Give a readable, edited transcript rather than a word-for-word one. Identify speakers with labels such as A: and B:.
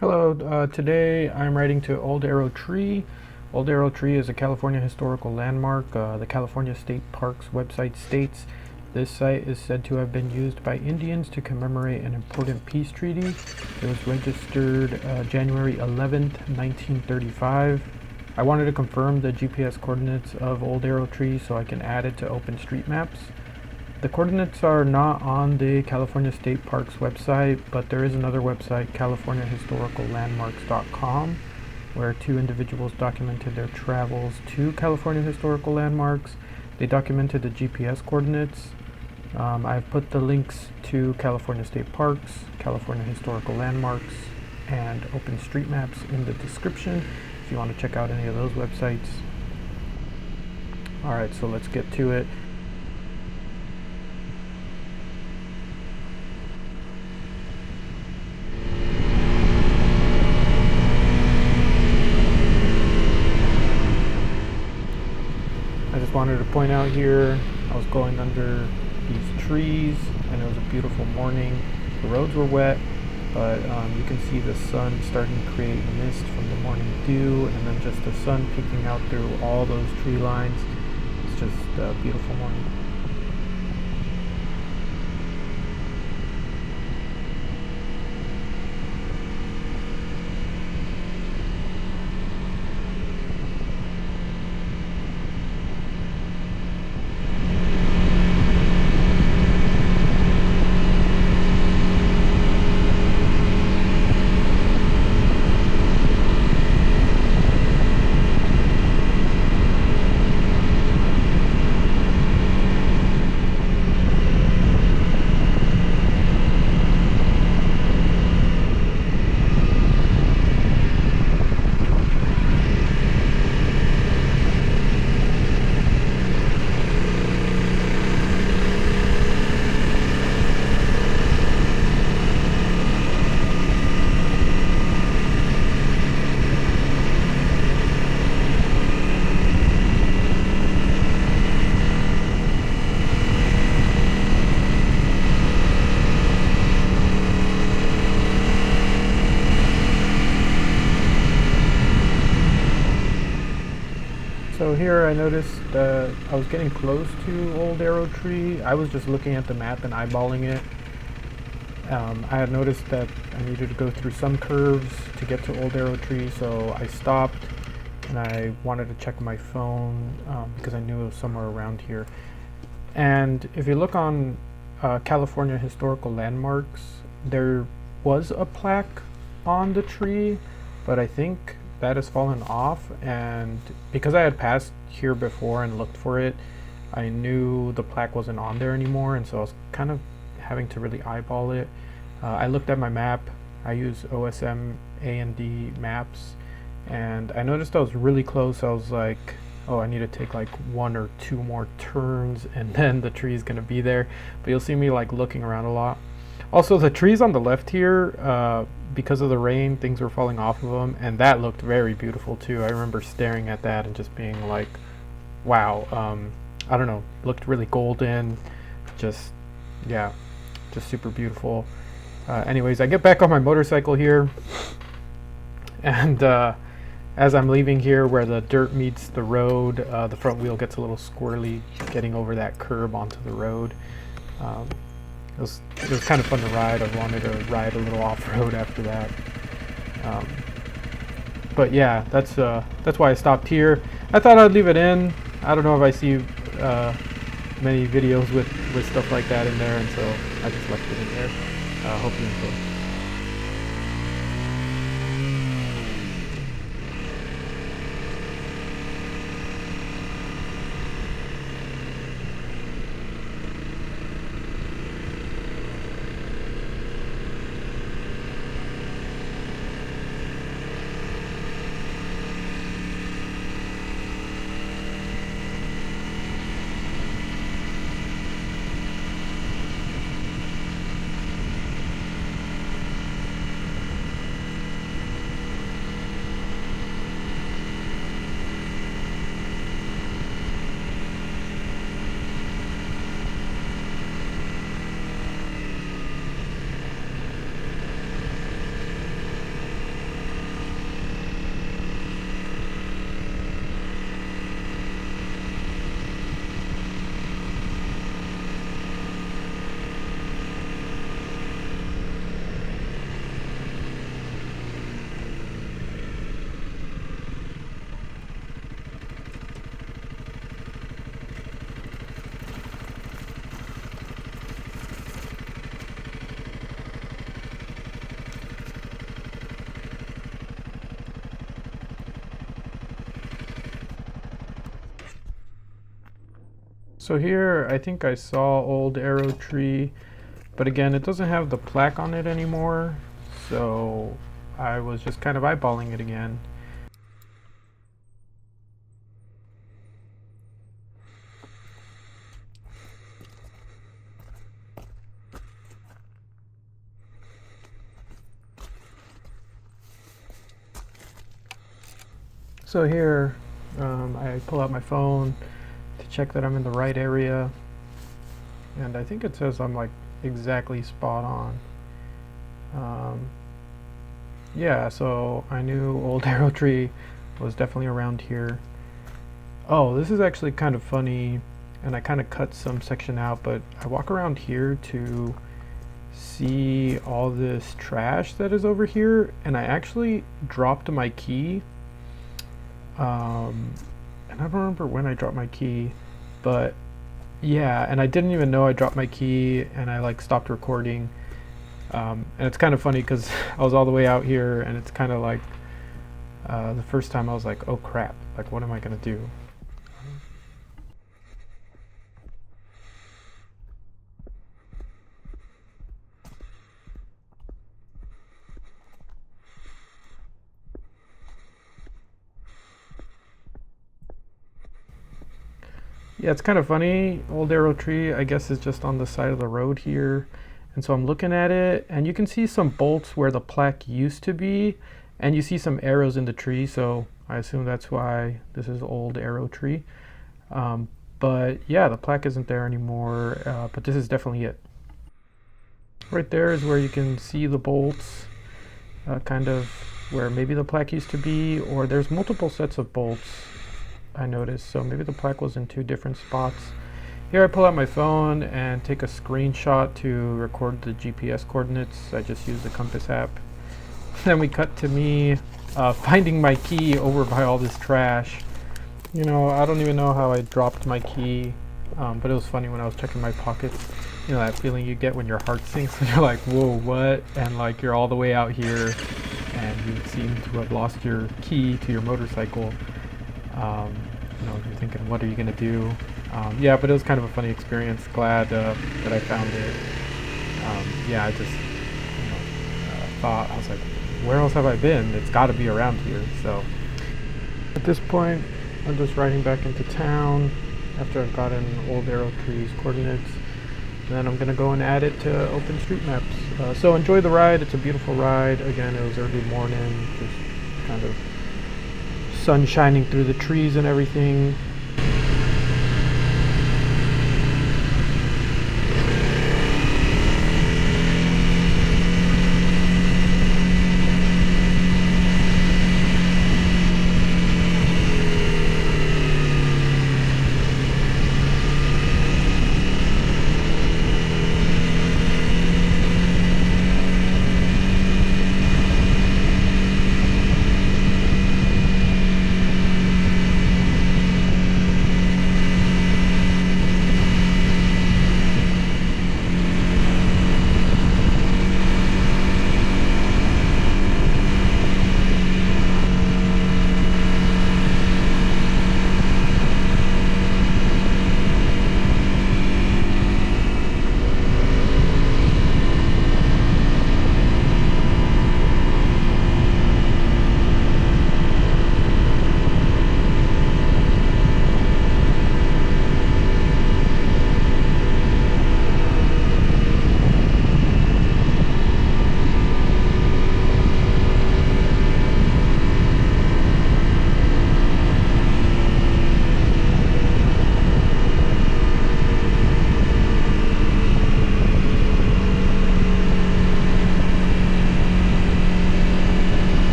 A: Hello, today I'm writing to Old Arrow Tree. Old Arrow Tree is a California historical landmark. The California State Parks website states this site is said to have been used by Indians to commemorate an important peace treaty. It was registered January 11th, 1935. I wanted to confirm the GPS coordinates of Old Arrow Tree so I can add it to OpenStreetMaps. The coordinates are not on the California State Parks website, but there is another website, californiahistoricallandmarks.com, where two individuals documented their travels to California historical landmarks. They documented the GPS coordinates. I've put the links to California State Parks, California Historical Landmarks, and OpenStreetMaps in the description if you want to check out any of those websites. Alright, so let's get to it. I just wanted to point out here, I was going under these trees and it was a beautiful morning. The roads were wet, but you can see the sun starting to create mist from the morning dew, and then just the sun peeking out through all those tree lines. It's just a beautiful morning. So here I noticed I was getting close to Old Arrow Tree. I was just looking at the map and eyeballing it. I had noticed that I needed to go through some curves to get to Old Arrow Tree, so I stopped and I wanted to check my phone because I knew it was somewhere around here. And if you look on California Historical Landmarks, there was a plaque on the tree, but I think that has fallen off, and because I had passed here before and looked for it, I knew the plaque wasn't on there anymore, and so I was kind of having to really eyeball it. I looked at my map. I use OSM A&D maps, and I noticed I was really close. I was like, oh, I need to take like one or two more turns and then the tree is going to be there. But you'll see me like looking around a lot. Also, the trees on the left here, because of the rain, things were falling off of them, and that looked very beautiful too. I remember staring at that and just being like, wow, I don't know, looked really golden, just, yeah, just super beautiful. Anyways, I get back on my motorcycle here, and as I'm leaving here where the dirt meets the road, the front wheel gets a little squirrely getting over that curb onto the road. It was kind of fun to ride. I wanted to ride a little off-road after that. But yeah, that's why I stopped here. I thought I'd leave it in. I don't know if I see many videos with stuff like that in there, and so I just left it in there. Hope you enjoy. So here, I think I saw Old Arrow Tree, but again, it doesn't have the plaque on it anymore, so I was just kind of eyeballing it again. So here, I pull out my phone to check that I'm in the right area, and I think it says I'm like exactly spot on. Yeah, so I knew Old Arrow Tree was definitely around here. Oh, this is actually kind of funny, and I kind of cut some section out, but I walk around here to see all this trash that is over here, and I actually dropped my key. And I don't remember when I dropped my key, but yeah, and I didn't even know I dropped my key, and I like stopped recording. And it's kind of funny because I was all the way out here, and it's kind of like the first time I was like, oh crap, like what am I gonna do? Yeah, it's kind of funny. Old Arrow Tree, I guess, is just on the side of the road here. And so I'm looking at it, and you can see some bolts where the plaque used to be, and you see some arrows in the tree, so I assume that's why this is Old Arrow Tree. But yeah, the plaque isn't there anymore, but this is definitely it. Right there is where you can see the bolts, kind of where maybe the plaque used to be, or there's multiple sets of bolts, I noticed, so maybe the plaque was in two different spots. Here I pull out my phone and take a screenshot to record the GPS coordinates. I just use the compass app. Then we cut to me finding my key over by all this trash. You know, I don't even know how I dropped my key, but it was funny when I was checking my pockets. You know, that feeling you get when your heart sinks and you're like, whoa, what? And like you're all the way out here and you seem to have lost your key to your motorcycle. You know, you're thinking, what are you gonna do? Yeah, but it was kind of a funny experience. Glad that I found it. Yeah, I just thought, I was like, where else have I been? It's got to be around here. So at this point, I'm just riding back into town after I've gotten Old Arrow Tree's coordinates. And then I'm gonna go and add it to OpenStreetMaps. So enjoy the ride. It's a beautiful ride. Again, it was early morning, just kind of sun shining through the trees and everything.